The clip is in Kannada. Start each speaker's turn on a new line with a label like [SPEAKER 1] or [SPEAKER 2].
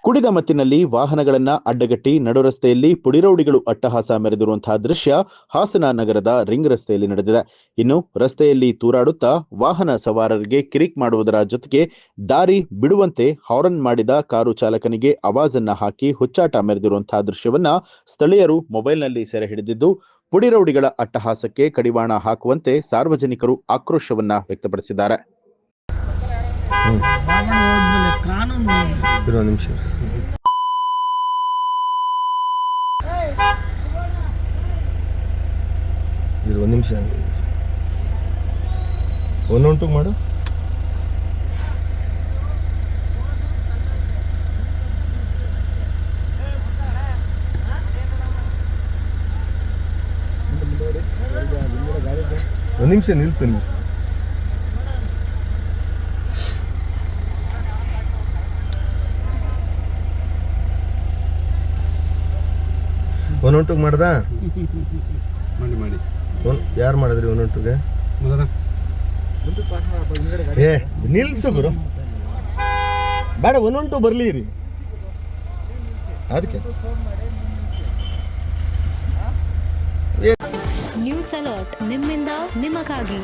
[SPEAKER 1] ಕುಡಿದ ಮತ್ತಿನಲ್ಲಿ ವಾಹನಗಳನ್ನ ಅಡ್ಡಗಟ್ಟಿ ನಡುರಸ್ತೆಯಲ್ಲಿ ಪುಡಿರೌಡಿಗಳು ಅಟ್ಟಹಾಸ ಮೆರೆದಿರುವಂತಹ ದೃಶ್ಯ ಹಾಸನ ನಗರದ ರಿಂಗ್ ರಸ್ತೆಯಲ್ಲಿ ನಡೆದಿದೆ. ಇನ್ನು ರಸ್ತೆಯಲ್ಲಿ ತೂರಾಡುತ್ತಾ ವಾಹನ ಸವಾರರಿಗೆ ಕಿರಿಕ್ ಮಾಡುವುದರ ಜೊತೆಗೆ ದಾರಿ ಬಿಡುವಂತೆ ಹಾರನ್ ಮಾಡಿದ ಕಾರು ಚಾಲಕನಿಗೆ ಆವಾಜನ್ನ ಹಾಕಿ ಹುಚ್ಚಾಟ ಮೆರೆದಿರುವಂತಹ ದೃಶ್ಯವನ್ನ ಸ್ಥಳೀಯರು ಮೊಬೈಲ್ನಲ್ಲಿ ಸೆರೆ ಹಿಡಿದಿದ್ದು, ಪುಡಿರೌಡಿಗಳ ಅಟ್ಟಹಾಸಕ್ಕೆ ಕಡಿವಾಣ ಹಾಕುವಂತೆ ಸಾರ್ವಜನಿಕರು ಆಕ್ರೋಶವನ್ನ ವ್ಯಕ್ತಪಡಿಸಿದ್ದಾರೆ.
[SPEAKER 2] ಒಂದು ನಿಮಿಷ ಒಂದೊಂಟು ಮಾಡು. ಒಂದು ನಿಮಿಷ ನಿಲ್ಸು. ಒಂದೊಂಟು ಮಾಡ್ದ ಮಾಡಿ ಯಾರು ಮಾಡಿದ್ರಿ ಒಂದೊಂಟುಗೆ? ಏ ನಿಲ್ಸು ಗುರು, ಬೇಡ ಒಂದೊಂಟು ಬರ್ಲಿ ರೀ. ಅದಕ್ಕೆ
[SPEAKER 3] ನ್ಯೂಸ್ ಅಲರ್ಟ್ ನಿಮ್ಮಿಂದ ನಿಮಗಾಗಿ.